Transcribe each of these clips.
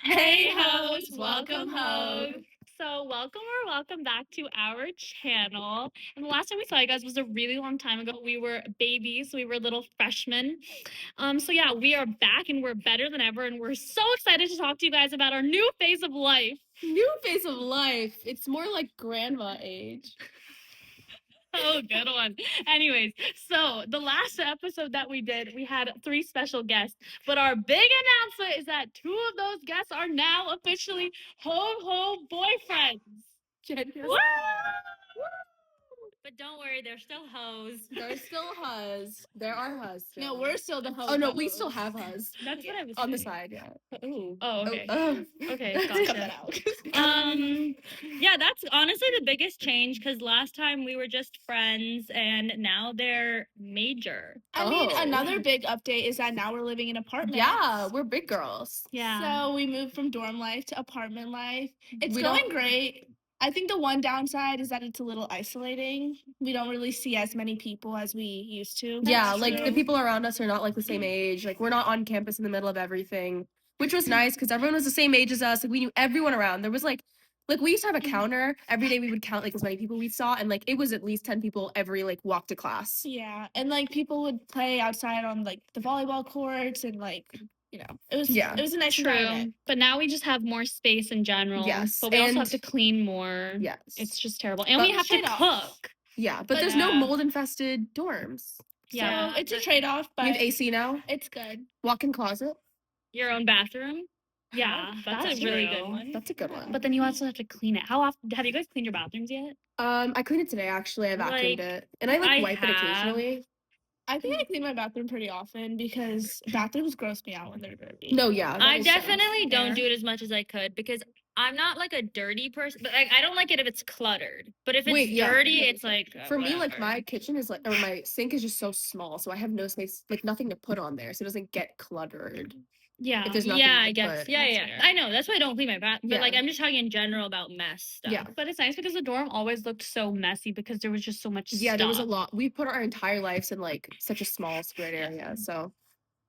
Hey hoes, welcome home. So welcome back to our channel. And the last time we saw you guys was a really long time ago. We were babies, we were little freshmen. So yeah, we are back and we're better than ever, and we're so excited to talk to you guys about our new phase of life. New phase of life. It's more like grandma age. Oh, good one. Anyways, so the last episode that we did, we had 3 special guests, but our big announcement is that 2 of those guests are now officially ho boyfriends. Woo! But don't worry, they're still hoes. They're still hus. There are hus. No, we're still the hoes. Oh no, we still have hus. That's what I was On the saying. side, yeah. Ooh. Oh, okay. Okay, Cut gotcha. that out. Yeah, that's honestly the biggest change because last time we were just friends and now they're major. I mean, Oh. another big update is that now we're living in apartments. Yeah, we're big girls. Yeah. So we moved from dorm life to apartment life. It's We going don't- great. I think the one downside is that it's a little isolating. We don't really see as many people as we used to. Yeah, That's like true. the people around us are not like the same age. Like we're not on campus in the middle of everything, which was nice because everyone was the same age as us. Like we knew everyone around. There was like we used to have a counter every day. We would count like as many people we saw, and like it was at least 10 people every like walk to class. Yeah, and like people would play outside on like the volleyball courts and like it was a nice environment. True. But now we just have more space in general. Yes, But we also have and- to clean more. Yes. It's just terrible. And But we have to trade-offs. cook. Yeah, but But there's no yeah. mold infested dorms. Yeah. So it's a trade-off, We have but AC now. it's good. Walk-in closet. Your own bathroom? Yeah, That's a really good one. That's a good one. But then you also have to clean it. How often have you guys cleaned your bathrooms yet? I cleaned it today actually. I vacuumed Like, it, and I I wipe it have. occasionally. I think I clean my bathroom pretty often because bathrooms gross me out when they're dirty. No, yeah. that I makes sense. definitely don't Fair. do it as much as I could because I'm not like a dirty person, but like I don't like it if it's cluttered. But if it's Wait, yeah. dirty, it's like For me, like whatever. my kitchen is like, or my sink is just so small, so I have no space, like nothing to put on there, so it doesn't get cluttered. Yeah. If there's nothing Yeah, to I guess. put. Yeah, That's yeah. fair. I know. That's why I don't clean my bath. But Yeah. like I'm just talking in general about mess stuff. Yeah. But it's nice because the dorm always looked so messy because there was just so much Yeah, stuff. there was a lot. We put our entire lives in like such a small squared area, so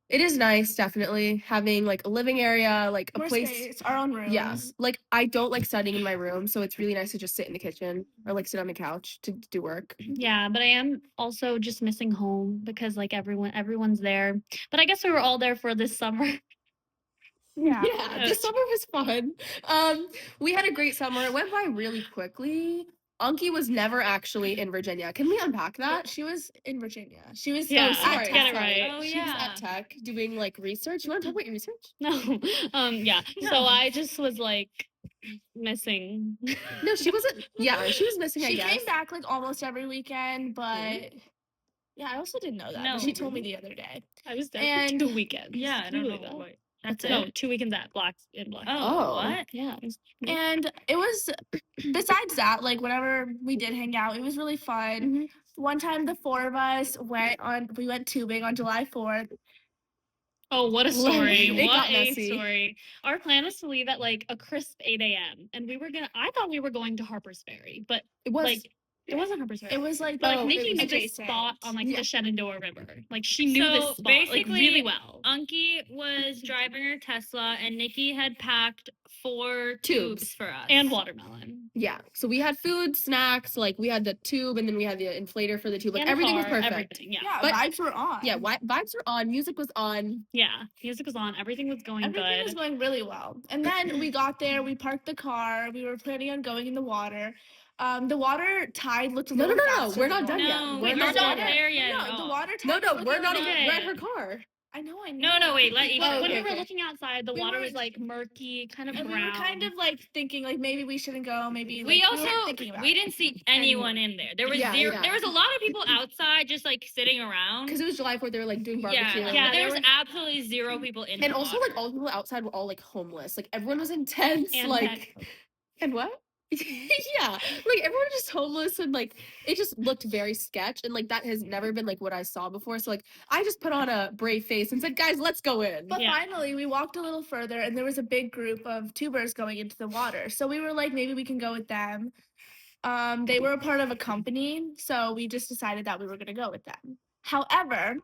it is nice, definitely having like a living area, like a More place. space, our own rooms. Yeah, like I don't like studying in my room, so it's really nice to just sit in the kitchen or like sit on the couch to do work. Yeah, but I am also just missing home because like everyone's there. But I guess we were all there for this summer. Yeah. Yeah, the summer was fun. We had a great summer. It went by really quickly. Unky was never actually in Virginia. Can we unpack that? She was in Virginia. She was Yeah, sorry, get it sorry. right. Oh, She was yeah. at Tech doing like research. You want to talk about your research? No. Yeah. So I just was like missing. No, she wasn't. Yeah, she was missing. I She guess. came back like almost every weekend, but yeah, I also didn't know that. No. But she told me the other day. I was there And- for 2 weekends. Yeah, I Can you don't believe know that? what. That's it. No, 2 weekends at Black. Oh, Oh. what? Yeah. it was- And it was besides that, like whenever we did hang out, it was really fun. Mhm. One time the 4 of us we went tubing on July 4th. Oh, what a story. It What got a messy. story. Our plan was to leave at like a crisp 8 a.m. And I thought we were going to Harper's Ferry, but It was. like it wasn't Harper's Ferry. It was like But Oh, like it Nikki was knew this adjacent. spot on like Yeah. the Shenandoah River. Like she knew So, this spot like basically, really well. Unky was driving her Tesla, and Nikki had packed 4 Tubes. tubes for us. And watermelon. Yeah. So we had food, snacks. Like we had the tube, and then we had the inflator for the tube. Like And a everything was car, perfect. Everything, yeah. yeah, But- vibes were on. Yeah. Vibes were on. Music was on. Yeah. Music was on. Everything was going Everything good. was going really well. And then we got there, we parked the car, we were planning on going in the water. The water tide looked a No, little no, no, faster we're than not done normal. yet. No, We're we're not not done there yet. No, at the all. water tide No, no, looked we're a not little- even. We're at Okay. her car. I know. No, wait, let each But Oh, when okay, we were okay. looking outside, the We water were- was like murky, kind of And brown. we were kind of like thinking like maybe we shouldn't go, maybe We like, also weren't thinking about it. didn't see anyone in there. There was Yeah, zero. yeah. There was a lot of people outside just like sitting around. Because it was July 4th. They were like doing Yeah, barbecue. Yeah, but there there was was- absolutely zero people in. And the also, water. like, all the people outside were all, like, homeless. Like, everyone was intense. And like, and what? Yeah. Like, everyone was just homeless. And, like, it just looked very sketch. And, like, that has never been, like, what I saw before. So, like, I just put on a brave face and said, guys, let's go in. But Yeah. finally, we walked a little further, and there was a big group of tubers going into the water. So we were like, maybe we can go with them. They were a part of a company, so we just decided that we were gonna go with them. However,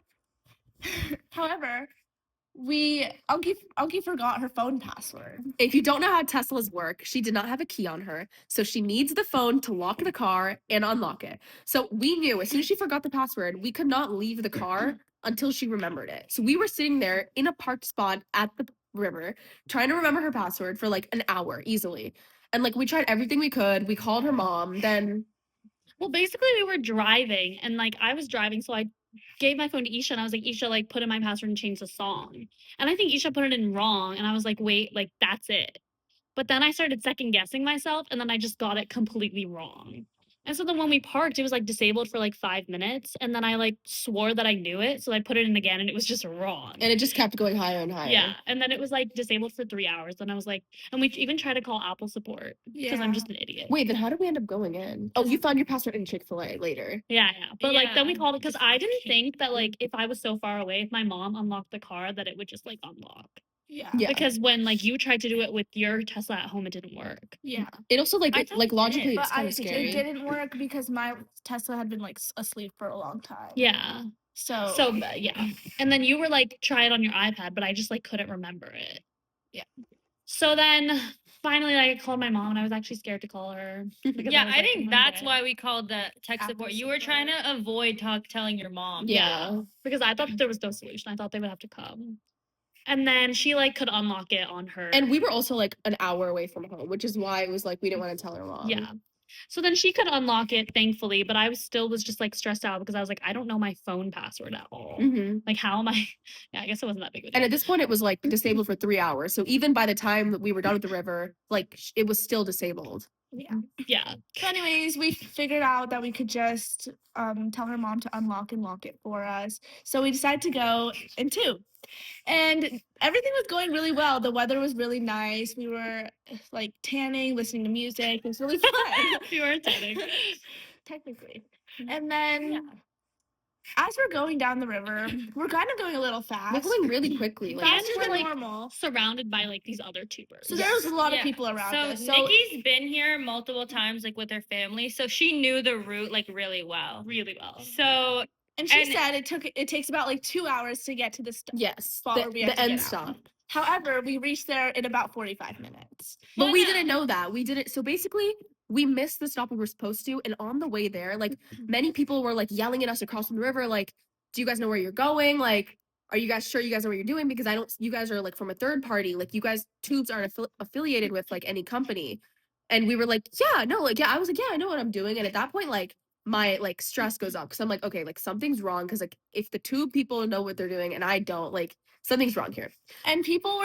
Unky forgot her phone password. If you don't know how Teslas work, she did not have a key on her. So she needs the phone to lock the car and unlock it. So we knew as soon as she forgot the password, we could not leave the car until she remembered it. So we were sitting there in a parked spot at the river trying to remember her password for like an hour easily. And like we tried everything we could. We called her mom. Then Well, basically, we were driving, and like I was driving, so I gave my phone to Isha, and I was like, Isha, like put in my password and change the song. And I think Isha put it in wrong, and I was like, wait, like that's it. But then I started second guessing myself, and then I just got it completely wrong. And so then when we parked, it was like disabled for like 5 minutes, and then I like swore that I knew it, so I put it in again, and it was just wrong. and it just kept going higher and higher. Yeah, and then it was like disabled for 3 hours. And I was like, and we even tried to call Apple support because I'm Yeah. just an idiot. Wait, then how did we end up going in? Oh, you found your password in Chick-fil-A later. Yeah, but like then we Yeah, called it because just I didn't think that like if I was so far away, if my mom unlocked the car, that it would just like unlock. Yeah. Yeah. Because when like you tried to do it with your Tesla at home, it didn't work. Yeah. It also like I thought like it logically did, it's But kind of scary. it didn't work because my Tesla had been like asleep for a long time. Yeah. So So yeah, and then you were like, try it on your iPad, but I just like couldn't remember it. Yeah. So then finally, like, I called my mom, and I was actually scared to call her. because Yeah, was I like, think "Oh my that's God." why we called the tech Apple support. You were trying to avoid telling your mom. Yeah. Because I thought there was no solution. I thought they would have to come. And then she like could unlock it on her. And we were also like an hour away from home, which is why it was like we didn't want to tell her mom. yeah. So then she could unlock it, thankfully, but I was just like stressed out because I was like, I don't know my phone password at all. Mm-hmm. Like, how am I? Yeah, I guess it wasn't that big of a And deal. at this point, it was like disabled for 3 hours. So even by the time that we were done with the river, like it was still disabled. Yeah. So anyways, we figured out that we could just tell her mom to unlock and lock it for us. So we decided to go in two. And everything was going really well. The weather was really nice. We were like tanning, listening to music. It was really fun. You were tanning. Technically. And then as we're going down the river, we're kind of going a little fast. We're going really quickly. Like, faster we're, than like, normal. Surrounded by like these other tubers. So there was a lot of Yeah. people around So us. So Nikki's been here multiple times, like with her family, so she knew the route like really well. Really well. So and she and- said it takes about like 2 hours to get to the yes, spot where we the have to end get out. stop. However, we reached there in about 45 minutes. But Well, we no. didn't know that. We didn't. So basically, we missed the stop we were supposed to. And on the way there, like many people were like yelling at us across from the river, like, do you guys know where you're going? Like, are you guys sure you guys know what you're doing? Because you guys are like from a third party. Like, you guys, tubes aren't affiliated with like any company. And we were like, yeah, no, like, yeah, I was like, yeah, I know what I'm doing. And at that point, like, my like stress goes up because I'm like, okay, like something's wrong. Because like, if the tube people know what they're doing and I don't, like, something's wrong here. And people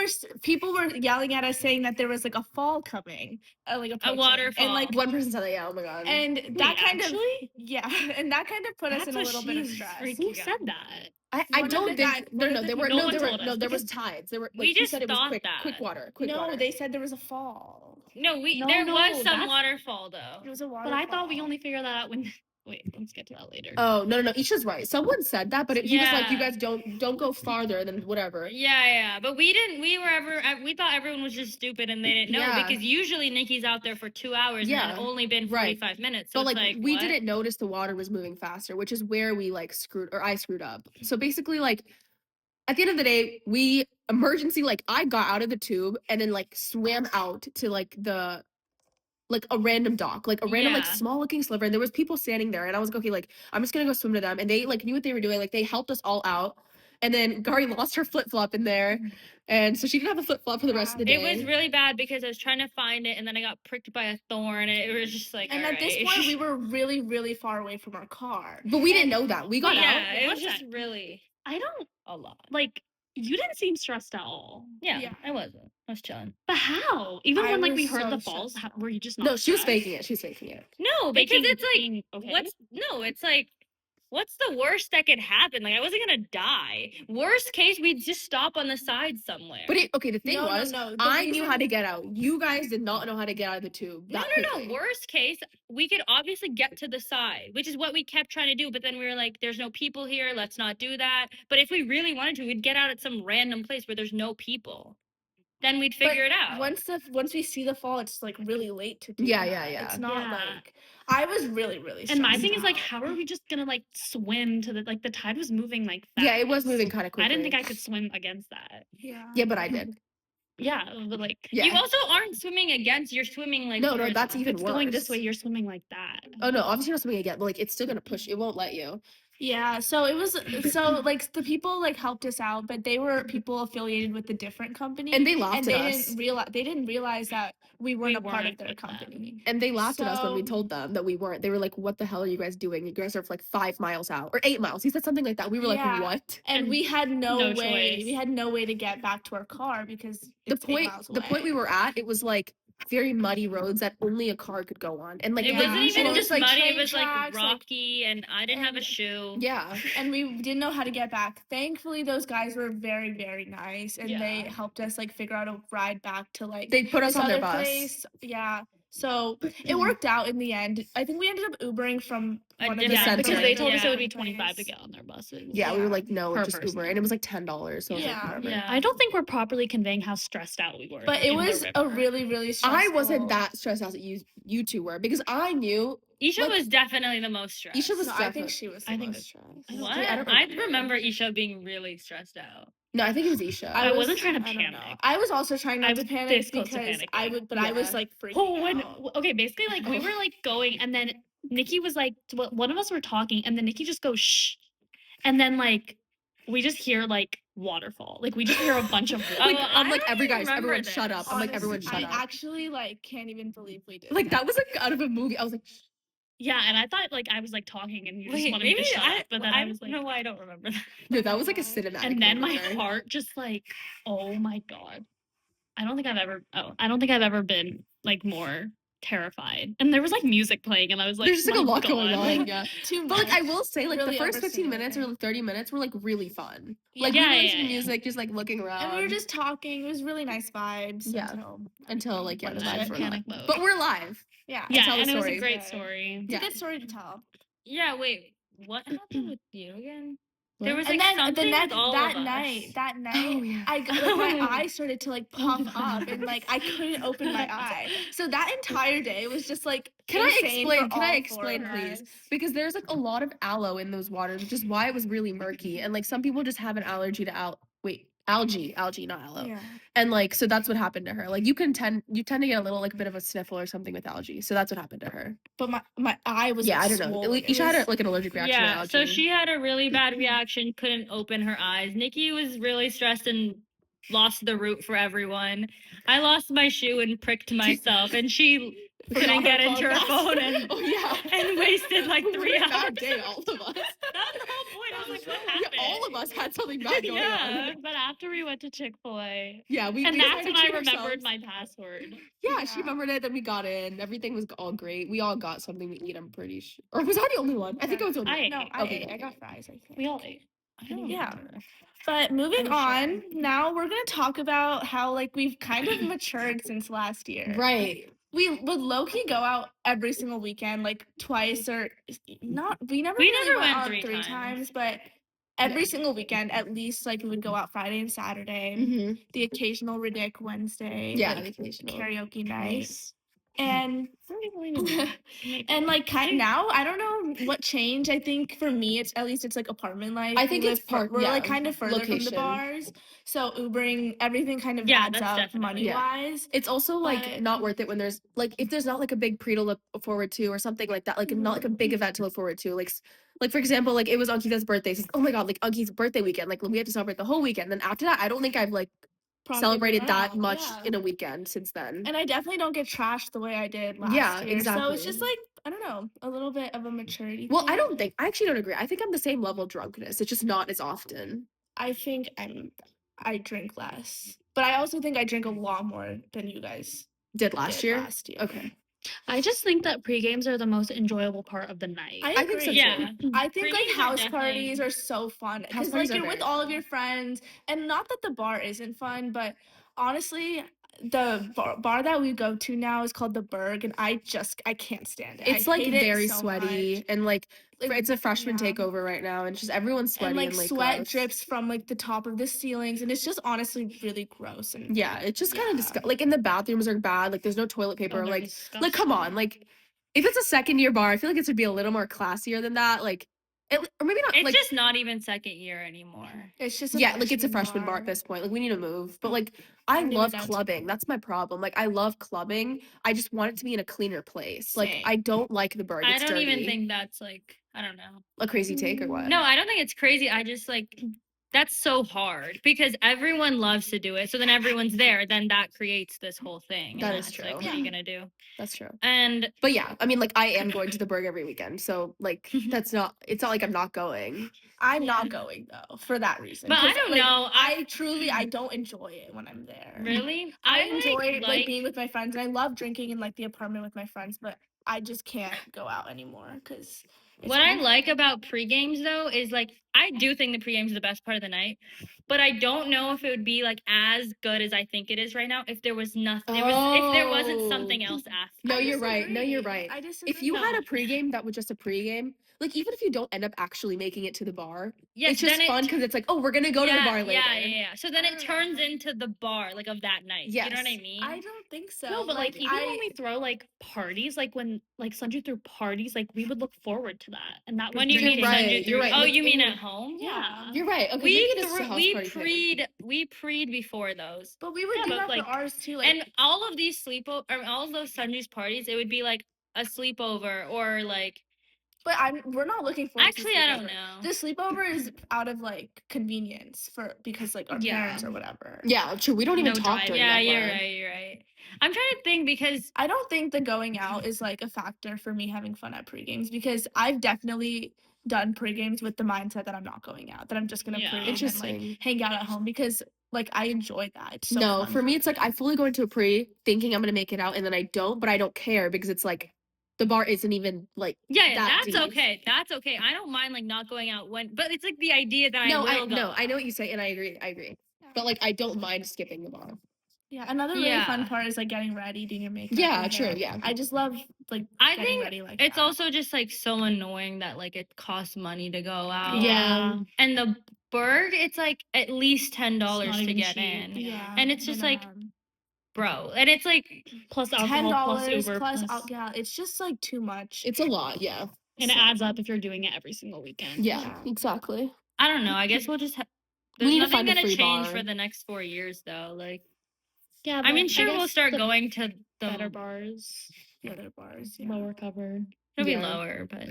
were yelling at us saying that there was like a fall coming, like a waterfall. and like One person said that, yeah, oh my God. and that kind actually? of yeah, and that kind of put us That's in a what little bit of she's stress. freaking Who out. said that? I One of don't the think guys- no one no of the there were people- no No there one were told no us there was because tides there were we like he just said it was thought quick that. water No, they said there was a fall. No, No, there was some that's- waterfall though. It was a water. But I thought we only figured that out when. Wait, let's get to that later. Oh no Isha's right, someone said that, but he was like, you Yeah. guys don't go farther than whatever. Yeah, but we didn't. We thought everyone was just stupid and they didn't know Yeah. because usually Nikki's out there for 2 hours Yeah, and then only been right. 45 minutes. So But it's like, like we what? didn't notice the water was moving faster, which is where we like I screwed up. So basically, like at the end of the day, we emergency, like I got out of the tube and then like swam out to like a random dock, like a random like Yeah. small looking sliver, and there was people standing there, and I was like, okay, like I'm just gonna go swim to them, and they like knew what they were doing, like they helped us all out, and then Gary lost her flip flop in there, and so she didn't have a flip flop for the rest of the day. It was really bad because I was trying to find it and then I got pricked by a thorn. And it was just like, And at this point, we were really, really far away from our car. But we didn't know that. We got yeah, out. it was One just sec. really I don't a lot. like. You didn't seem stressed at all. Yeah, Yeah. I wasn't. I was chilling. But how? Even I when like we was heard so the falls, stressed out. were you just not? No, she was stressed? faking it. She was faking it. No, because Faking it's like being okay? it's like what's the worst that could happen? Like I wasn't gonna die. Worst case, we'd just stop on the side somewhere. But okay, the thing No, was, no. The I knew reason- how to get out. You guys did not know how to get out of the tube. No. that quickly. Worst case, we could obviously get to the side, which is what we kept trying to do. But then we were like, there's no people here. Let's not do that. But if we really wanted to, we'd get out at some random place where there's no people. then we'd figure it out. Once we see the fall, it's like really late to do Yeah, that. yeah, yeah. It's not Yeah. like I was really, really stressed And my thing is like, out. how are we just gonna like swim to the like the tide was moving like fast. Yeah, it was moving kind of quickly. I didn't think I could swim against that. Yeah. Yeah, but I did. Yeah, but like Yeah. You also aren't swimming against, you're swimming like No, towards that's it. even it's worse. going this way, you're swimming like that. Oh no, obviously not swimming again, but like it's still gonna push. It won't let you. Yeah, so it was like the people like helped us out, but they were people affiliated with a different company, And they laughed and at they us. didn't realize that we weren't a part of weren't their with them. company. And they laughed at us when we So- told them that we weren't. They were like, "What the hell are you guys doing? You guys are like 5 miles out or 8 miles." He said something like that. We were Yeah. like, "What?" And And we had no no way. choice. We had no way to get back to our car because The it's 8 point miles the point we away. were at, it was like very muddy roads that only a car could go on. And like It Yeah, wasn't and even it was, just like, muddy, it train was like tracks, like- rocky, and I didn't have a and- shoe. yeah. And we didn't know how to get back. Thankfully, those guys were very, very nice, and they Yeah. helped us like figure out a ride back to like They put us this on their other bus. place. Yeah, so it worked out in the end. I think we ended up Ubering from A one of the different center. Because Center. they told us it Yeah. would be 25 to get on their buses. Yeah, we were Yeah. like, "No, Per just Uber." person. And it was like $10. So I was Yeah. like, "Whatever." Yeah. I don't think we're properly conveying how stressed out we were. But it in the was a river. really, really stressful. I wasn't that stressed out as you two were because I knew Isha Like- was definitely the most stressed. Isha was No, I definitely. think she was. The I think- most stressed. I don't What? think- I don't I remember. remember Isha being really stressed out. No, I think it was Isha. I wasn't trying to I don't know. panic. I was also trying I not to was panic this close to because I panicking. would, but I was Yeah. like freaking Oh, when out. okay, basically like we were like going, and then Nikki was like, one of us were talking, and then Nikki just goes shh, and then like we just hear like waterfall, like we just hear a bunch of Oh, Like, I I'm like, don't every even guys, remember everyone shut this. up. I'm like, everyone Honestly, shut I up. actually like can't even believe we did. Like that was like out of a movie. I was like, yeah, and I thought like I was like talking, and you just Wait, wanted me maybe to shut up, but then I was don't like, know why I don't remember that. no, that was like a cinematic. and then my moment there. heart just like, oh my god, I don't think I've ever been like more terrified. And there was like music playing, and I was like, There's just like a "My lot going God." on. Yeah. Too But like I much. will say, like the Really first 15 minutes or overstimulating. like 30 minutes were like really fun. Yeah. Like Yeah, we were yeah, listening to yeah. music, just like looking around. And we were just talking. It was really nice vibes. Yeah. Until like yeah, When the I vibes was were panic live. mode. But we're live. yeah. Yeah, tell the and it was story. a great Yeah. story. It's Yeah. a good story to tell. Yeah, wait. What happened with you again? There What? was And like then something the next with all that of us. night, Oh yeah. I got, like, my eye started to like puff up, and like I couldn't open my eye. So that entire day was just like. Can I insane for explain? Can I all explain, four of please? us. Because there's like a lot of aloe in those waters, which is why it was really murky. And like some people just have an allergy to algae, not aloe. Yeah. And like so that's what happened to her. Like you tend to get a little like a bit of a sniffle or something with algae. So that's what happened to her. But my eye was. Yeah, like, I don't know. swollen. It Isha had was- like an allergic reaction to Yeah, algae. so she had a really bad reaction, couldn't open her eyes. Nikki was really stressed and lost the route for everyone. I lost my shoe and pricked myself, and she couldn't get into her phone and, oh yeah. and wasted like We were 3 in a hours. bad day, all of us. That's the whole point. I was like, what Yeah, happened? all of us had something bad going Yeah. on. But after we went to Chick-fil-A, Yeah, we and we that's decided when to I treat remembered ourselves. my password. Yeah, she Yeah. remembered it. Then we got in. Everything was all great. We all got something to eat. I'm pretty sure. Or was I the only one? I think I was the only I one. ate. No, I Okay, ate. I okay. got fries. I think. We all ate. I don't Yeah. remember. But moving I'm on, now we're gonna talk about how like we've kind of matured since last year. Right. We would low key go out every single weekend, like twice or not. We never We really never went went out 3 3 times. times, but every single weekend, at least like we would go out Friday and Saturday. Mm-hmm. The occasional Ridic Wednesday. Yeah, like, the occasional. karaoke night. Nice. And Maybe. and like now, I don't know what changed. I think for me, it's at least it's like apartment life. I We think live it's part- We're like yeah, kind of further from location. the bars, so Ubering everything kind of Yeah, adds that's up definitely- money Yeah. wise. It's also like But- not worth it when there's like if there's not like a big pre to look forward to or something like that, like not like a big event to look forward to. Like for example, like it was Ankita's birthday. So, oh my god, like Anki's birthday weekend. Like we had to celebrate the whole weekend. Then after that, I don't think I've like Properly celebrated went that out, much yeah. in a weekend since then. And I definitely don't get trashed the way I did last Yeah, year. So it's exactly. just like I don't know, a little bit of a maturity. Well, I thing. don't think I actually don't agree. I think I'm the same level of drunkenness. It's just not as often. I think I drink less, but I also think I drink a lot more than you guys Did last did year? Last year. Okay. I just think that pre-games are the most enjoyable part of the night. I I think so agree. too. Yeah. I think like Pre-games are house definitely- parties are so fun House because parties like are you're with very all of fun. your friends, and not that the bar isn't fun, but Honestly, the bar that we go to now is called the Berg, and I can't stand it. It's I like hate it very so sweaty much. and like Like, it's a freshman yeah. takeover right now, and just everyone's sweaty And like and like sweat gross. drips from like the top of the ceilings, and it's just honestly really gross. And Yeah, it's just kind of yeah. disgusting. Like, in the bathrooms are bad. Like, there's no toilet paper. Oh, they're Like, come on. disgusting. Like, if it's a second year bar, I feel like it should be a little more classier than that. Like, or maybe not. It's like, just not even second year anymore. It's just a yeah, like it's a freshman bar bar. at this point. Like, we need to move. But like, I I'm love doing that too. clubbing. That's my problem. Like, I love clubbing. I just want it to be in a cleaner place. Like, Same. I don't like the Berg. I It's don't even dirty. think that's like, I don't know. A crazy take or what? No, I don't think it's crazy. I just like that's so hard because everyone loves to do it. So then everyone's there. Then that creates this whole thing. and That then is it's Like, true. what are you gonna do? That's true. And But yeah, I mean, like, I am going to the Berg every weekend. So like, it's not like I'm not going. I'm not going though for that reason. But I 'cause, don't like, know. I truly I don't enjoy it when I'm there. Really, I enjoy like being with my friends, and I love drinking in like the apartment with my friends, but I just can't go out anymore because What I like about pre-games though is like I do think the pre-games is the best part of the night, but I don't know if it would be like as good as I think it is right now if there was nothing. If there wasn't something else after. No, you're right. No, you're right. I disagree. If you had a pregame that was just a pregame, like even if you don't end up actually making it to the bar, Yes, it's just then fun because it's like, oh, we're gonna go to the bar later. Yeah. So then it turns into the bar like of that night. You know what I Yes. mean? I don't think so. No, but like even when we throw like parties, like when like Sunju threw parties, like we would look forward to that. And that was When you mean You're right, Sunday you're right, Oh, like, you mean in- at home? yeah. You're right. Okay, We maybe this is a house party thing. we preed before those. But we would Yeah, do but, that like- for ours too. Like, And all of these all of those Sundays parties, it would be like a sleepover or like but we're not looking for. actually I don't know. The sleepover is out of like convenience because like our Yeah. parents or whatever. Yeah, true. We don't even No talk drive. during Yeah, that you're bar. right, you're right. I'm trying to think because I don't think the going out is like a factor for me having fun at pre-games because I've definitely done pre-games with the mindset that I'm not going out, that I'm just gonna Yeah. pre and like Interesting. hang out at home because like I enjoy that. It's so No, fun. for me, it's like I fully go into a pre thinking I'm gonna make it out, and then I don't, but I don't care because it's like the bar isn't even like. yeah, that that's deep. okay. That's okay. I don't mind like not going out when but it's like the idea that No, I will go. no, I know what you say, and I agree. But like, I don't mind skipping the bar. Yeah, another really fun Yeah. part is like getting ready, doing your makeup. Yeah, your true. hair. Yeah. I just love like I getting think ready like it's that. also just like so annoying that like it costs money to go out. Yeah. And the Berg, it's like at least $10 not to even get cheap. in. Yeah, And it's just like, minimum. bro. And it's like Plus $10 alcohol, plus Uber, plus plus, yeah, it's just like too much. It's a lot. Yeah. and it so- adds up if you're doing it every single weekend. Yeah. Exactly. I don't know. I guess we'll just We there's need to nothing find a gonna free change bar. for the next 4 years though. Like Yeah, I mean but sure we'll guess start the going to the better bars, The other bars. Yeah. lower cover. It'll Yeah. be lower, but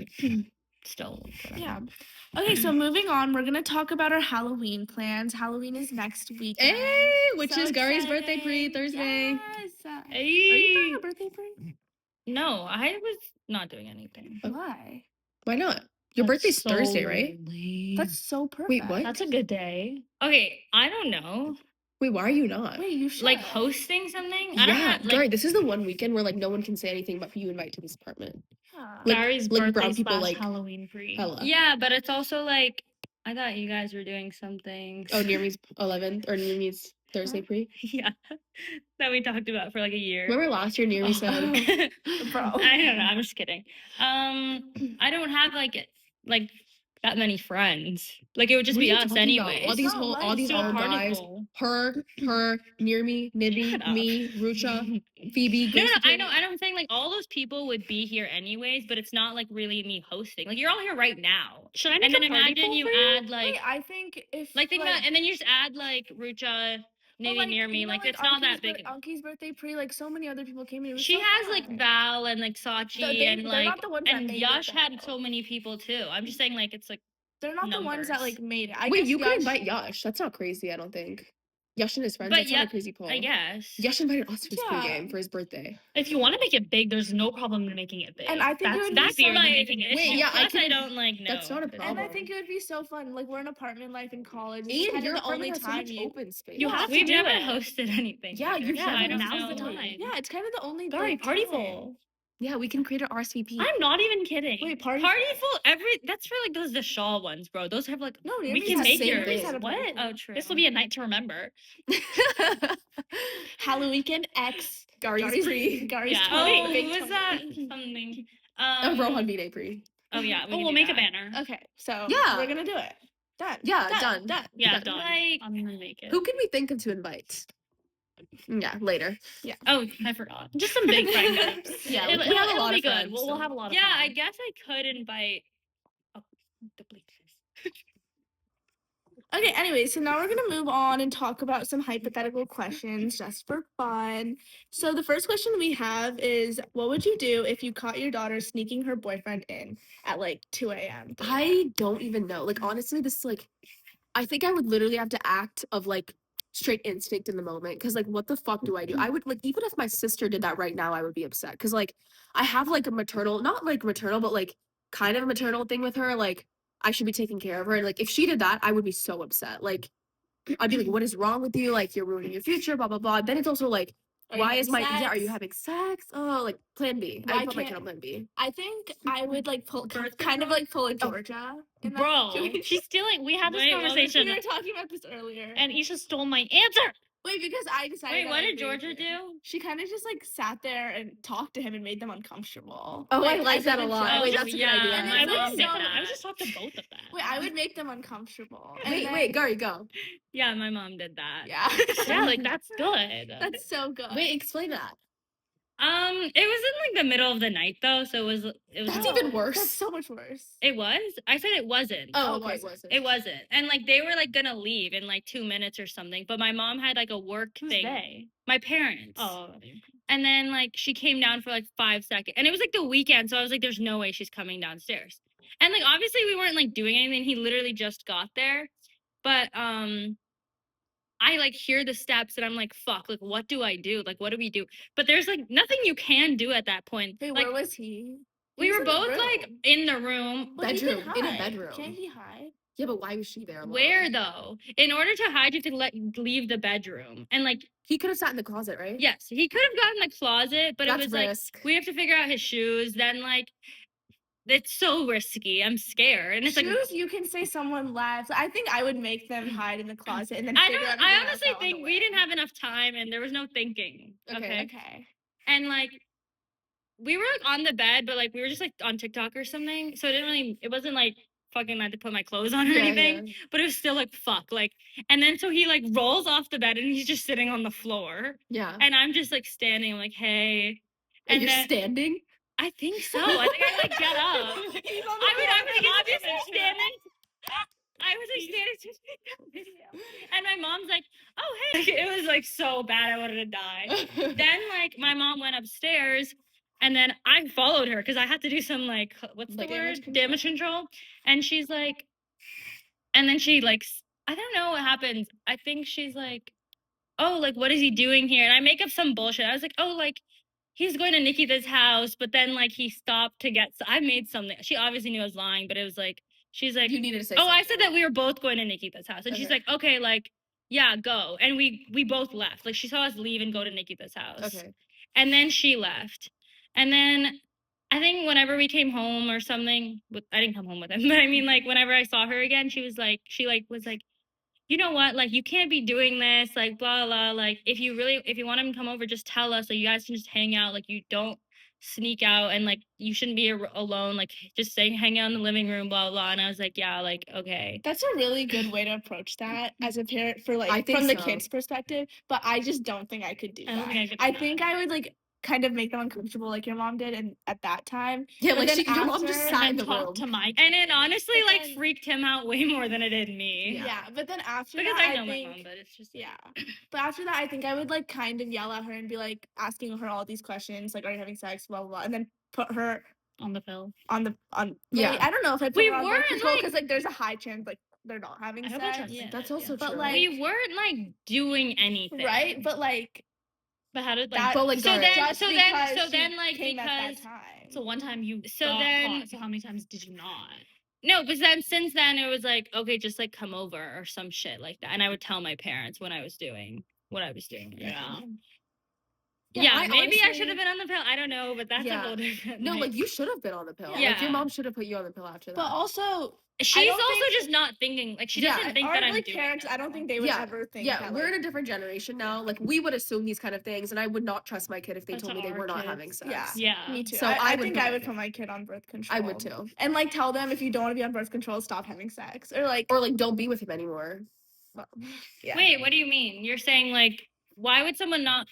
still whatever. Yeah. Okay, so moving on, we're gonna talk about our Halloween plans. Halloween is next weekend. Hey, which So is Gary's birthday exciting. pre Thursday. Yes. Are you Hey. throwing a birthday pre? No, I was not doing anything. Why? Why not? Your That's birthday's so Thursday, right? late. That's so perfect. Wait, what? That's a good day. Okay, I don't know. Wait, why are you not? Wait, you should. Like hosting something? I don't Yeah, have like Gary, this is the one weekend where like no one can say anything but who you invite to this apartment. Yeah. Like- Gary's like birthday brown people, slash like, Halloween free. Hella. yeah, but it's also like I thought you guys were doing something. Oh, near me's 11th or near me's Thursday pre. yeah. That we talked about for like a year. Remember last year near me said, Bro. I don't know. I'm just kidding. I don't have like that many friends. Like it would just What be are you us talking about? anyway. All these not whole, like all these so old guys. Her, near me, Nibby, Shut up. me, Rucha, Phoebe. No, Grace I Katrina. know. I'm saying like all those people would be here anyways, but it's not like really me hosting. Like you're all here right now, Should I make and then a party imagine pool you for you? add like Wait, I think if think about, and then you just add like Rucha, maybe like, near me. you know, Like it's not that big. Anki's birthday pre, like so many other people came in. It was She so has fun. like Val and like Sachi and they're like not the ones that and made it, Yash had though. so many people too. I'm just saying like it's like They're not the ones that numbers. like made it. I Wait, guess you could Yash- invite Yash. That's not crazy, I don't think. Yash and his friends, But that's not yeah, a crazy poll. I guess. Yash invited us to his Yeah. pregame for his birthday. If you want to make it big, there's no problem in making it big. And I think it would be that's so easier than like- making it. Wait, yeah, I Plus, I can- don't like know. That's not a problem. And I think it would be so fun. Like we're in apartment life in college. It's And kind your of the only apartment has so time much you. open space. You have to We've do never it. hosted anything. Yeah, here, you so haven't. I don't Now's know. the time. Yeah, it's kind of the only. Gary, like, party time. full. Yeah, we can create an RSVP. I'm not even kidding. Wait, party full that's for like those the shawl ones, bro. Those have like No, we Nirmi's can had- make same yours. thing. had a What? party. Oh, true. This will be a night to remember. Halloween X. Gary's pre. Gary's Yeah. Oh, Wait, big was 20. that something? Rohan V-Day pre. Oh yeah. Oh, can we'll do make a that. banner. Okay, so Yeah. we're gonna do it. Done. Yeah, done. Yeah, Done. done. Like, I'm gonna make it. Who can we think of to invite? Yeah, later. Oh, I forgot. Just some big friend groups. Yeah, It'll- we have a it'll lot be of good. friends, We'll so- have a lot of Yeah, fun. I guess I could invite. Oh, delete this. Okay, anyway, so now we're gonna move on and talk about some hypothetical questions just for fun. So the first question we have is, what would you do if you caught your daughter sneaking her boyfriend in at like 2 a.m.? I don't even know. Like, honestly, this is like, I think I would literally have to act of like straight instinct in the moment. Cause like, what the fuck do I do? I would like, even if my sister did that right now, I would be upset. Cause like, I have like a maternal, not like maternal, but like kind of a maternal thing with her. Like, I should be taking care of her. And like, if she did that, I would be so upset. Like, I'd be like, what is wrong with you? Like, you're ruining your future, blah, blah, blah. Then it's also like, Are you why is having my, yeah, are you sex? having sex? Oh, like plan B. I Why would put my kid can't- on plan B. I think I would like pull Birth kind of control? like pull a Georgia. in that Bro, situation. she's stealing. We had this Wait, what was- conversation, We were talking about this earlier. and Isha stole my answer. Wait, because I decided. Wait, that what I did agreed Georgia with him. do? She kind of just like sat there and talked to him and made them uncomfortable. Oh, I Like, like as that a a lot. joke. Wait, that's a good yeah, idea. And I then would like, say so- that. I would just talk to both of them. Wait, I would make them uncomfortable. And Wait, then- wait, Gary, go. Yeah, my mom did that. Yeah. Yeah, like that's good. That's so good. Wait, explain that. It was in like the middle of the night though, so it was. That's No, even worse. That's so much worse. It was. I said it wasn't. Oh, Oh, okay, was it? wasn't. It wasn't. And like they were like gonna leave in like 2 minutes or something, but my mom had like a work Who's thing. they? My parents. Oh, And then like she came down for like 5 seconds. And it was like the weekend, so I was like, there's no way she's coming downstairs. And like obviously we weren't like doing anything. He literally just got there. But I like hear the steps and I'm like, fuck, like what do I do? Like what do we do? But there's like nothing you can do at that point. Wait, like where was he? He we was were in the both like room. in the room. But he can bedroom, in a hide. bedroom. Can't he hide? Yeah, but why was she there? alone? Where though? In order to hide, you have to leave the bedroom. And like, He could have sat in the closet, right? yes, he could have gotten the closet, but That's it was like risk. we have to figure out his shoes. Then like, it's so risky. I'm scared, and it's Shoes, like you can say someone left. I think I would make them hide in the closet and then I figure don't. out I everything else honestly out on the think we way. didn't have enough time, and there was no thinking. Okay. Okay. Okay. And like, we were like on the bed, but like we were just like on TikTok or something. So it didn't really. It wasn't like fucking had to put my clothes on or Yeah, anything. yeah. But it was still like fuck. Like, and then so he like rolls off the bed and he's just sitting on the floor. Yeah. And I'm just like standing, I'm like, hey. And And you're then standing? I think so. I think I like get up. I was obviously standing. I was like standing to take that video. And my mom's like, oh hey. It was like so bad I wanted to die. Then like my mom went upstairs and then I followed her because I had to do some like what's Like the damage word? control? Damage control. And she's like, and then she like I don't know what happens. I think she's like, oh, like what is he doing here? And I make up some bullshit. I was like, oh, like he's going to Nikita's house, but then like he stopped to get. I made something. She obviously knew I was lying, but it was like she's like, You needed to say oh, I said something. that we were both going to Nikita's house, and she's Okay. like, okay, like yeah, go. And we both left. Like she saw us leave and go to Nikita's house. Okay. And then she left. And then I think whenever we came home or something, I didn't come home with him, but I mean like whenever I saw her again, she was like, was like, you know what, like you can't be doing this, like blah blah. Like if you want him to come over, just tell us. Like you guys can just hang out. Like you don't sneak out and like you shouldn't be alone. Like just say hang out in the living room, blah blah. And I was like, yeah, like okay. That's a really good way to approach that as a parent for I like think from the so. kid's perspective. But I just don't think I could do I don't that. think I could do I that. think I would like kind of make them uncomfortable like your mom did and at that time. Yeah, But like then your mom just after- sat in and the talk room. to my And it honestly But like then- freaked him out way more than it did me. Yeah. But then after Because that, I know my think, mom, but it's just yeah. But after that, I think I would like kind of yell at her and be like asking her all these questions, like, are you having sex, blah blah blah, and then put her on the pill. on Yeah. I don't know if I put We her on birth weren't, control like- because like there's a high chance like they're not having I hope sex. I trust Yeah. That's also But, true. like- we weren't like doing anything. Right? But like But how did like that But, like, so Sorry. then just so because then she then like came at because that time. so one time you So got then- caught, so how many times did you not? no, but then since then it was like okay, just like come over or some shit like that, and I would tell my parents when I was doing what I was doing. Yeah. Yeah, I maybe I honestly- should have been on the pill. I don't know, but that's a Yeah. whole different. No, like you should have been on the pill. Like Yeah. your mom should have put you on the pill after that. But also, she's don't also think- just not thinking. Like she Yeah, doesn't think our that I'm like doing parents, it. I don't think they would ever think that. we're like, in a different generation now. Like we would assume these kind of things, and I would not trust my kid if they That's told me they our were not kids. having sex. Yeah. Yeah. Me too. So I would think put I my would kid- put my kid on birth control. I would too. And like tell them if you don't want to be on birth control, stop having sex. Or like Don't be with him anymore. yeah. Wait, what do you mean? You're saying like, why would someone not?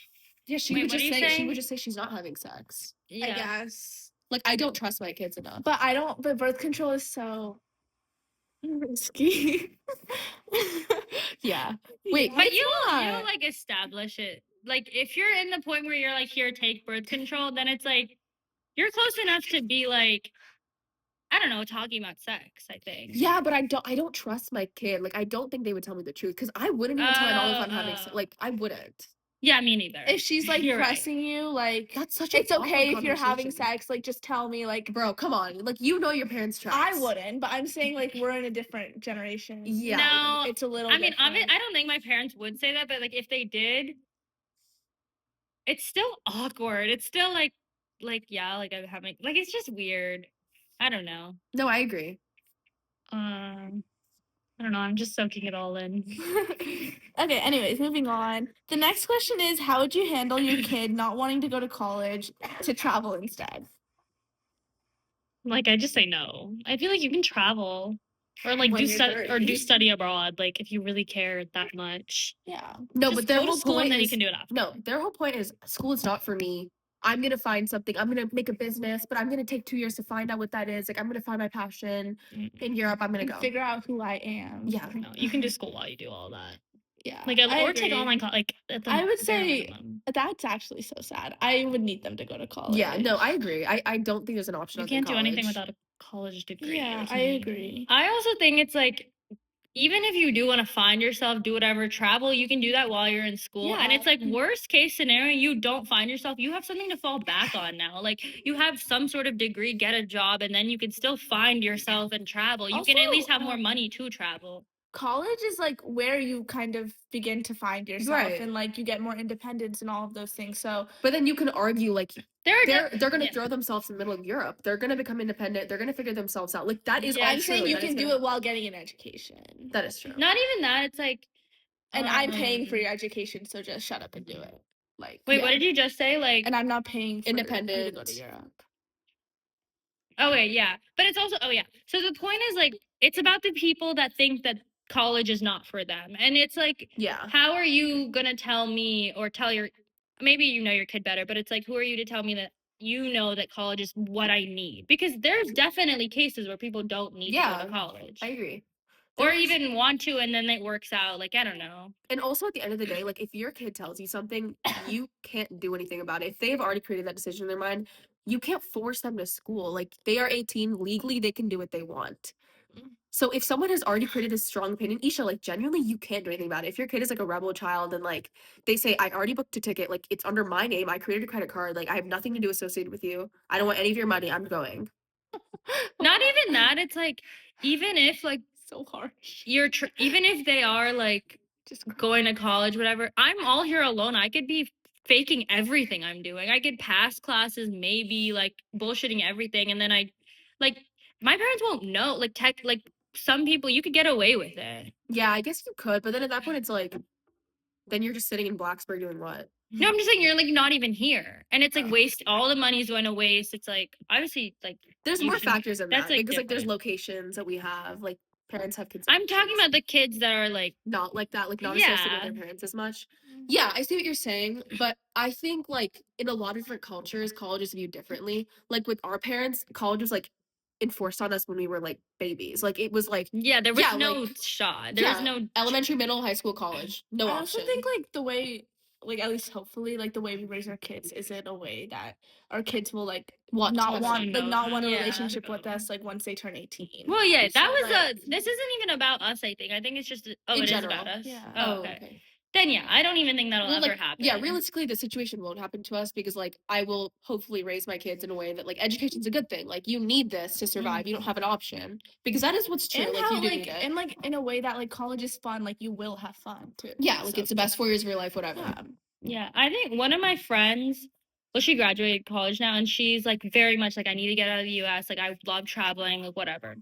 Yeah, she Wait, would what just are you say she saying? would just say she's not having sex. I Yeah. guess. Like I don't trust my kids enough. But but birth control is so risky. Yeah. Wait, But it's you'll not. like establish it. Like if you're in the point where you're like, here, take birth control, then it's like you're close enough to be like, I don't know, talking about sex. I think. Yeah, but I don't trust my kid. Like I don't think they would tell me the truth because I wouldn't even tell my mom if I'm having sex. Oh. Like I wouldn't. Yeah, me neither. If she's like You're right. pressing you, like That's such a it's okay awkward if you're having conversation. sex, like just tell me. Like Bro, come on. Like you know your parents' tracks. I wouldn't, but I'm saying like we're in a different generation. Yeah. No, It's a little I mean, different. I don't think my parents would say that, but like if they did, it's still awkward. It's still like yeah, like I'm having like it's just weird. I don't know. No, I agree. I don't know. I'm just soaking it all in. Okay, anyways, moving on. The next question is how would you handle your kid not wanting to go to college to travel instead? Like I just say no. I feel like you can travel or like When do you're do 30. study abroad. Like if you really care that much. Yeah. No, Just but their go to whole school point and then is you can do it after. no, their whole point is school is not for me. I'm gonna find something. I'm gonna make a business, but I'm gonna take 2 years to find out what that is. Like I'm gonna find my passion in Europe. I'm gonna And go. figure out who I am. Yeah. No, you can do school while you do all that. Yeah. Like I or take agree. online like at the I would bare say minimum. that's actually so sad. I would need them to go to college. Yeah, no, I agree. I don't think there's an option. You other than can't do anything college. without a college degree. Yeah, or I something. agree. I also think it's like even if you do want to find yourself, do whatever, travel, you can do that while you're in school. And Yeah. it's like worst case scenario, you don't find yourself, you have something to fall back on now. Like you have some sort of degree, get a job, and then you can still find yourself and travel. You can at Also, least have more money to travel. College is like where you kind of begin to find yourself Right. and like you get more independence and all of those things. So But then you can argue like They're they're gonna yeah. throw themselves in the middle of Europe. They're gonna become independent. They're gonna figure themselves out. Like that is Yeah, all I'm saying true. you That is can do gonna- it while getting an education. That is true. Not even that. It's like And I'm paying for um, your education, so just shut up and do it. Like Wait, yeah. what did you just say? Like and I'm not paying for you to go Independent. to Europe. oh wait, yeah. But it's also yeah. So the point is like it's about the people that think that college is not for them. And it's like Yeah. how are you gonna tell me or tell your maybe you know your kid better, but it's like who are you to tell me that you know that college is what I need? Because there's definitely cases where people don't need to go Yeah, to college. I agree. Or There's- even want to and then it works out. Like I don't know. And also at the end of the day, like if your kid tells you something, you can't do anything about it. If they've already created that decision in their mind, you can't force them to school. Like they are 18, legally they can do what they want. So if someone has already created a strong opinion, Isha, like genuinely you can't do anything about it. If your kid is like a rebel child and like they say, I already booked a ticket, like it's under my name, I created a credit card, like I have nothing to do associated with you. I don't want any of your money, I'm going. Not even that. It's like even if like So harsh. you're even if they are like Just going to college, whatever. I'm all here alone. I could be faking everything I'm doing. I could pass classes, maybe like bullshitting everything, and then I, like, my parents won't know. Like, like some people, you could get away with it. Yeah, I guess you could, but then at that point it's like then you're just sitting in Blacksburg doing what? No, I'm just saying you're like not even here, and it's like Oh. waste. All the money's going to waste. It's like obviously like There's you more should- factors in that's, that. like, Because like there's different. locations that we have, like parents have kids. I'm talking about the kids that are like not like that, like not associated Yeah. with their parents as much. Yeah, I see what you're saying, but I think like in a lot of different cultures, college is viewed differently. Like with our parents, college was like enforced on us when we were like babies. Like it was like yeah, there was Yeah, no like- shot. There was yeah, no elementary, middle, high school, college, no I option. also think like the way like at least hopefully like the way we raise our kids isn't a way that our kids will like Want not to want like know not that. want a Yeah. relationship with us like once they turn 18. Well, yeah, that So, was like, this isn't even about us. I think. I think it's just In it is general. about us. Yeah. Oh, okay. Then yeah, I don't even think that'll Well, ever like, happen. yeah, realistically, the situation won't happen to us because, like, I will hopefully raise my kids in a way that, like, education's a good thing. Like, you need this to survive. You don't have an option because that is what's true. and Like, how you do like need it. and like in a way that like college is fun, like you will have fun too. Yeah, like So it's the best 4 years of your life, whatever. Yeah. Yeah, I think one of my friends, well, she graduated college now, and she's like very much like, I need to get out of the US. Like, I love traveling, like, whatever.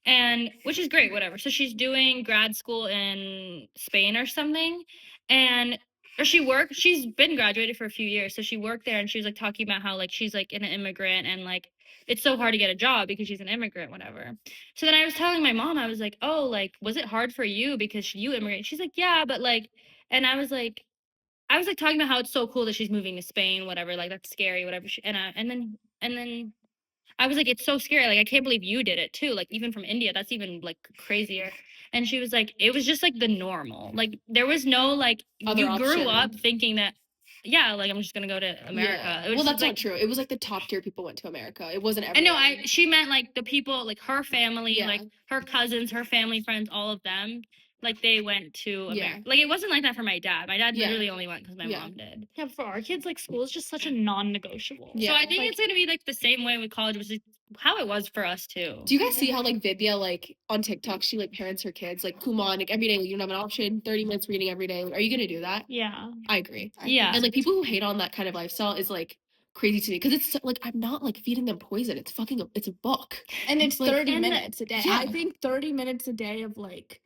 And which is great, whatever. So she's doing grad school in Spain or something. And or she's been graduated for a few years. So she worked there and she was like talking about how like she's like an immigrant and like it's so hard to get a job because she's an immigrant, whatever. So then I was telling my mom, I was like, oh, like, was it hard for you because you immigrate? She's like, yeah, but like, and I was like talking about how it's so cool that she's moving to Spain, whatever, like that's scary, whatever. And then I was like, it's so scary. Like I can't believe you did it too. Like even from India, that's even like crazier. And she was like, it was just like the normal. Like there was no like Other you grew up option. thinking that yeah, like I'm just gonna go to America. Yeah. It was Well, just, that's like, not true. It was like the top tier people went to America. It wasn't I everyone. know she meant like the people, like her family, Yeah. like her cousins, her family friends, all of them. Like they went to Yeah. America. Like it wasn't like that for my dad. My dad Yeah. literally only went because my Yeah. mom did. Yeah, for our kids, like school is just such a non-negotiable. Yeah. So I think Like- it's gonna be like the same way with college, which is how it was for us too. Do you guys see how like Vidya like on TikTok she like parents her kids like come on like every day like, you don't have an option 30 minutes reading every day. Like, are you gonna do that? Yeah. I agree. Yeah. And like people who hate on that kind of lifestyle is like crazy to me because it's like I'm not like feeding them poison. It's it's a book. And it's Like, 30 and- minutes a day. yeah. I think 30 minutes a day of like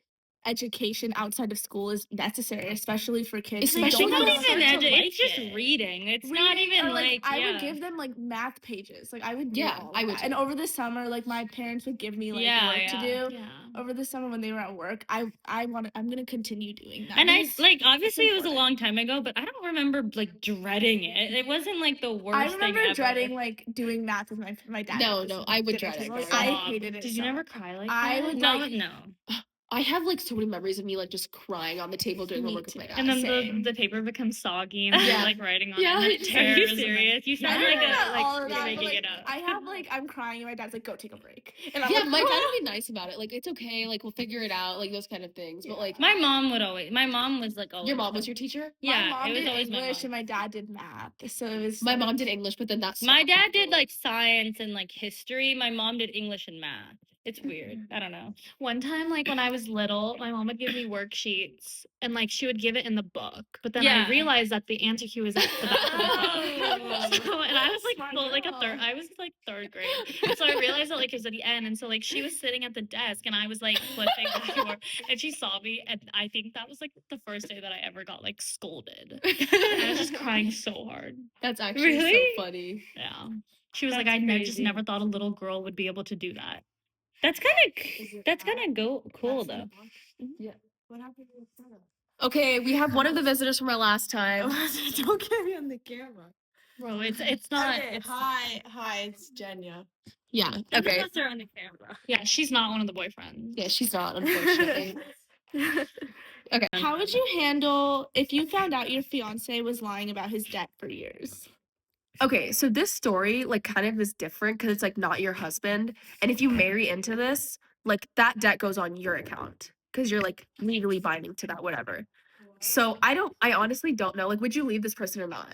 education outside of school is necessary, especially for kids. who Especially don't It's not have even start to it's like just it. reading. It's not reading, even or, like I yeah. would give them like math pages. Like I would do Yeah, all I of would that. And too. over the summer, like my parents would give me like Yeah, work to do. Yeah. Over the summer when they were at work, I'm gonna continue doing that. And I because like obviously it was a important. long time ago, but I don't remember like dreading it. It wasn't like the worst I thing remember ever. dreading like doing math with my dad. No, at the no, I would dinner dread it table. very I much. hated it. Did so you never much. cry like I that? would No, like no. I have like so many memories of me like just crying on the table doing Me homework with my too. dad. And then Same. the paper becomes soggy and you're Yeah. like writing on Yeah, it and it just- Are you tears. and then- serious? You I sound don't like know about like all of you're that, making but, like, it up. I have like I'm crying and my dad's like, go take a break. And I'm Yeah, like, my dad "Oh." would be nice about it. Like it's okay, like we'll figure it out, like those kind of things. But like My mom was like always your mom was your teacher? yeah, my mom it was did always English my and my dad did math. So it was My like, mom did English, but then that's My dad did like science and like history. My mom did English and math. It's weird. I don't know. One time, like when I was little, my mom would give me worksheets and like she would give it in the book. But then Yeah. I realized that the answer key was at the back of the Oh. book. So, and I was like, Smart well, like girl. I was like third grade. So I realized that like it was at the end. And so like she was sitting at the desk and I was like flipping back and forth. And she saw me and I think that was like the first day that I ever got like scolded. I was just crying so hard. That's actually Really? so funny. Yeah. She was like, That's just crazy. never thought a little girl would be able to do that. That's kind of cool though. what happened to the setup? Okay, we have one of the visitors from our last time. Don't get me on the camera. Bro, it's not. Okay, It's, hi, it's Jenya. Yeah. Okay. Unless they're on the camera. yeah, she's not one of the boyfriends. Yeah, she's not, unfortunately. How would you handle if you found out your fiance was lying about his debt for years? Okay, so this story like kind of is different because it's like not your husband, and if you marry into this, like that debt goes on your account because you're like legally binding to that, whatever. So I honestly don't know. Like, would you leave this person or not?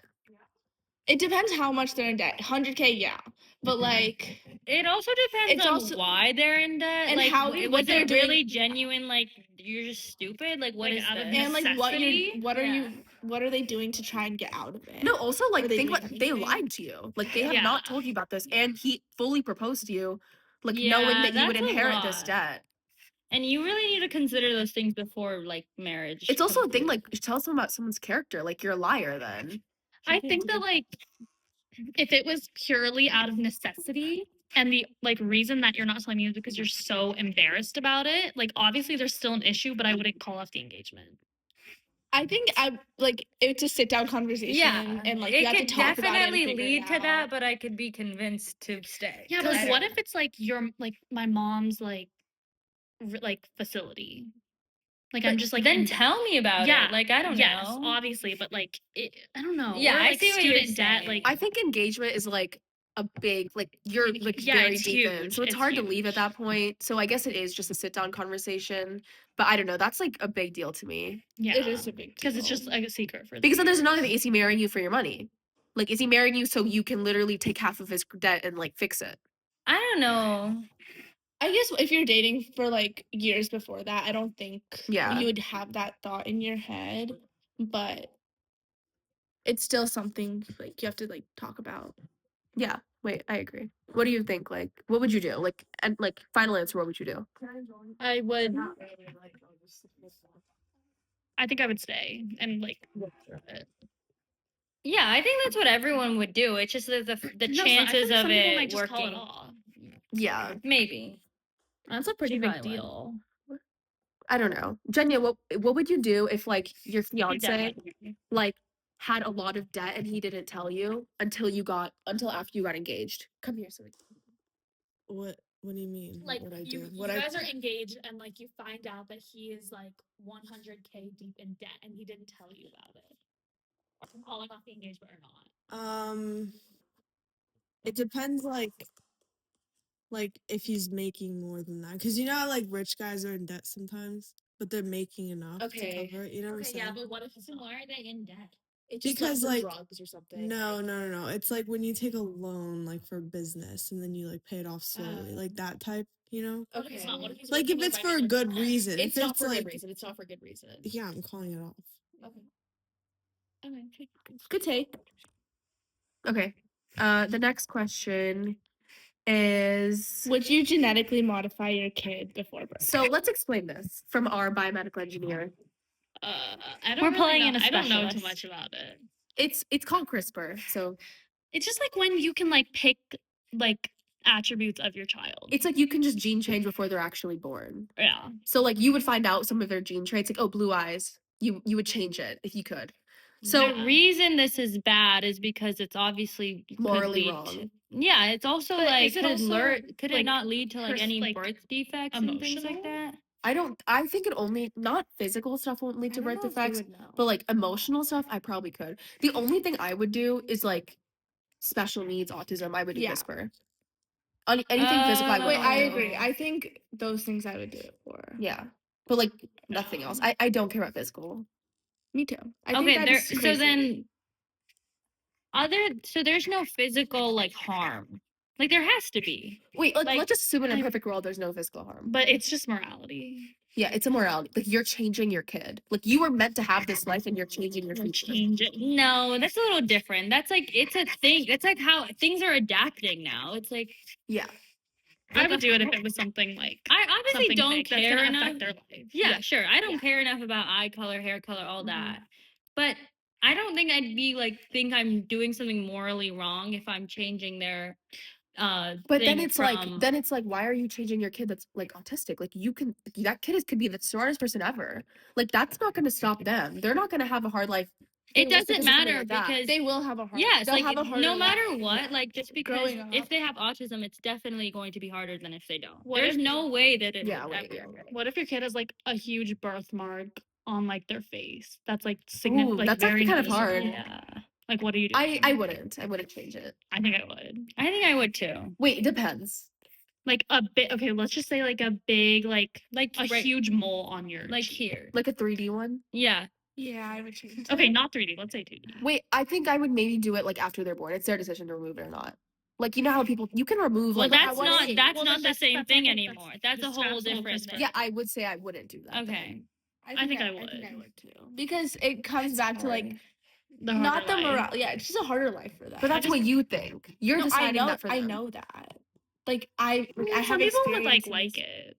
It depends how much they're in debt. 100K, yeah, but like It also depends It's on also- why they're in debt. and like, how- was what they're it doing- really genuine? Like you're just stupid. Like what Like, is out of this? and like necessity? what are they doing to try and get out of it? No, also like Are they think doing what they anything? lied to you. Like they have Yeah. not told you about this, and he fully proposed to you, like knowing Yeah, that you would that's a inherit this lot. debt. And you really need to consider those things before like marriage. It's also a thing completely. like tell someone about someone's character. Like you're a liar then. I think that like if it was purely out of necessity and the like reason that you're not telling me is because you're so embarrassed about it, like obviously there's still an issue, but I wouldn't call off the engagement. I think I like it's a sit down conversation. Yeah, and like it you have to could talk about it and definitely figure it lead to that, out. but I could be convinced to stay. Yeah, but like, what if it's like your like my mom's like like facility? Like I'm But just like then in- tell me about yeah, it. Like I don't yes, know. obviously, but like I don't know. Yeah, or, I like, see what you're student debt, saying. like I think engagement is like a big like you're like Yeah, very it's deep in. huge, So it's it's hard to leave at huge. that point. So I guess it is just a sit down conversation. But I don't know. That's like a big deal to me. yeah, It is a big because it's deal. just like a secret for Because then there's 3 another thing. years. Is he marrying you for your money? Like, is he marrying you so you can literally take half of his debt and like fix it? I don't know. I guess if you're dating for like years before that, I don't think Yeah. you would have that thought in your head. But it's still something like you have to like talk about. Yeah. Wait, I agree. What do you think? Like, what would you do? Like, and like, final answer, what would you do? I would. I think I would stay and like work through it. Yeah, I think that's what everyone would do. It's just that the No, so I feel chances like of some people it might just call it working. off. Yeah. Maybe. That's a pretty She big probably would. deal. I don't know. Jenya, what would you do if like your You're fiance definitely- like had a lot of debt and he didn't tell you until after you got engaged? Come here, so What do you mean? Like what I you, do? you What I guys are engaged and like you find out that he is like 100K deep in debt and he didn't tell you about it. Calling off the engagement or not? it depends like if he's making more than that, because you know how like rich guys are in debt sometimes, but they're making enough Okay. to cover it. You know what I'm saying? Yeah, but what if it's not? Why are they in debt? it's Because, like, drugs or something. No. It's like when you take a loan like for business and then you like pay it off slowly, like that type. You know, What if it's not? What if he's like if working it's a for a regular good job? reason. It's If not it's for a like good reason. It's not for a good reason. yeah, I'm calling it off. Okay. Good take. Okay. The next question is Would you genetically modify your kid before birth? so let's explain this from our biomedical engineer. I don't We're really pulling know. in a I don't know too specialist. much about it. It's called CRISPR. So It's just like when you can like pick like attributes of your child. it's like you can just gene change before they're actually born. Yeah. So like you would find out some of their gene traits, like, oh, blue eyes. You would change it if you could. So The reason this is bad is because it's obviously could morally lead wrong. to- yeah, it's also But like is it could also, could like, it not lead to like any like, birth defects and things like emotional? that? I think it only not physical stuff won't lead to birth defects, but like emotional stuff I probably could. The only thing I would do is like special needs autism. I would do Yeah. CRISPR. Anything physical I Wait, would I not do. agree. I think those things I would do it for. Yeah. But like nothing else. I don't care about physical. Me too. I think Okay, that there is so crazy. then so there's no physical like harm. Like there has to be. Wait, Like, let's just assume in a I- perfect world there's no physical harm. But it's just morality. Yeah, it's a morality. Like you're changing your kid. Like you were meant to have this life and you're changing your Like, future. change it. No, that's a little different. That's like it's a thing. It's like how things are adapting now. It's like Yeah. I would do it if it was something like I obviously something don't big that's care gonna enough. affect their life. Yeah, sure. I don't care enough about eye color, hair color, all that. But I don't think I'd be like think I'm doing something morally wrong if I'm changing their But thing then it's like why are you changing your kid that's like autistic? Like you can that kid could be the smartest person ever. Like that's not going to stop them. They're not going to have a hard life. it because doesn't of something matter like that. because they will have a hard. yes, they'll like have a harder no life. matter what, like just because Growing if up. they have autism, it's definitely going to be harder than if they don't. What There's if- no way that it Yeah, would wait, ever- yeah. What if your kid has like a huge birthmark on like their face? That's like Ooh, significant. Like, that's very actually kind of noticeable. hard. Yeah. Like what do you do? I wouldn't change it. I think I would. I think I would too. Wait, it depends. Like a bit. Okay, let's just say like a big like a right- huge mole on your like cheek. here. Like a 3D one. Yeah. Yeah, I would change. Okay, not 3D. Let's say 2D. Wait, I think I would maybe do it like after they're born. It's their decision to remove it or not. Like you know how people you can remove Well, like that's I wanna not see- that's Well, not then the that's- same that's thing like- that's anymore. That's a just whole absolute different CRISPR. thing. Yeah, I would say I wouldn't do that. then. Okay. I think I I think I would. would too. Because it comes back to like The not harder the life. morale. Yeah, it's just a harder life for them. But that's just- what you think. You're No, I deciding know. that for them. I know that. Like I have Some people would like experiences. it.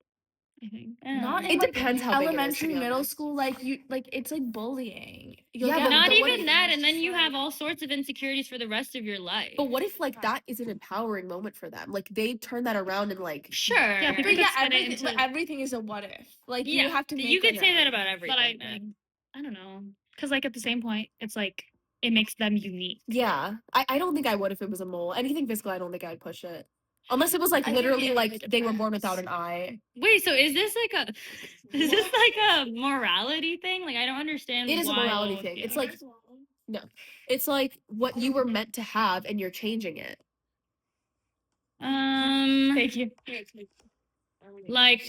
I think. Not It in like depends how big it is, to elementary, be middle honest. school. Like you, like it's like bullying. You'll Yeah, get but Not what even if- that, and then you have all sorts of insecurities for the rest of your life. But what if like that is an empowering moment for them? Like they turn that around and like Sure. Yeah, people But could yeah, spin it everything, into- but everything is a what if. Like yeah, you have to. Make you could like, say that about everything. But I then. I don't know. Because like at the same point, it's like it makes them unique. yeah. I don't think I would if it was a mole. Anything physical, I don't think I'd push it. Unless it was like I think literally it like really they were born depends. without an eye. Wait, so is this like a morality thing? Like I don't understand. It is a why- morality thing. It's like it's like what you were meant to have and you're changing it. Thank you. like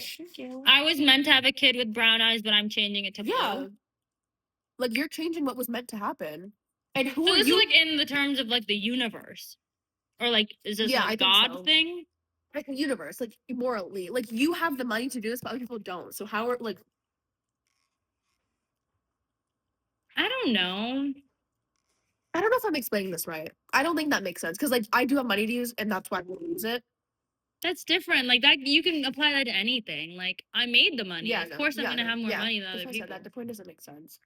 I was meant to have a kid with brown eyes, but I'm changing it to blue. Yeah. Like you're changing what was meant to happen. And who So are this you? is like in the terms of like the universe, or like is this Yeah, a I think God so. thing? Like universe, like morally, like you have the money to do this, but other people don't. So how are like I don't know. don't know if I'm explaining this right. I don't think that makes sense because like I do have money to use, and that's why I'm gonna use it. That's different. Like that, you can apply that to anything. Like I made the money. Yeah, of no, course, I'm yeah, gonna no, have more yeah. money than That's other why I said people. that. The point doesn't make sense.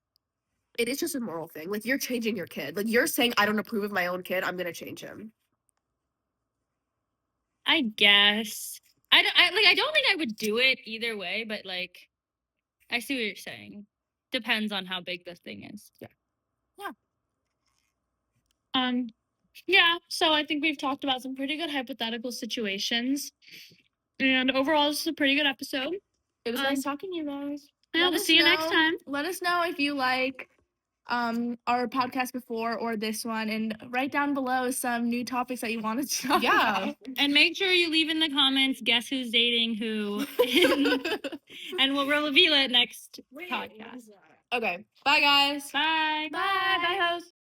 It is just a moral thing. Like you're changing your kid. Like you're saying, I don't approve of my own kid. I'm gonna change him. I guess. I don't think I would do it either way, but like, I see what you're saying. Depends on how big the thing is. Yeah, so I think we've talked about some pretty good hypothetical situations. And overall, this is a pretty good episode. It was nice talking to you guys. Yeah, Let we'll us see you next know- time. Let us know if you like our podcast before or this one, and write down below some new topics that you wanted to talk Yeah. about. And make sure you leave in the comments guess who's dating who, and we'll reveal it next podcast. Okay. Bye, guys. Bye. Bye, host.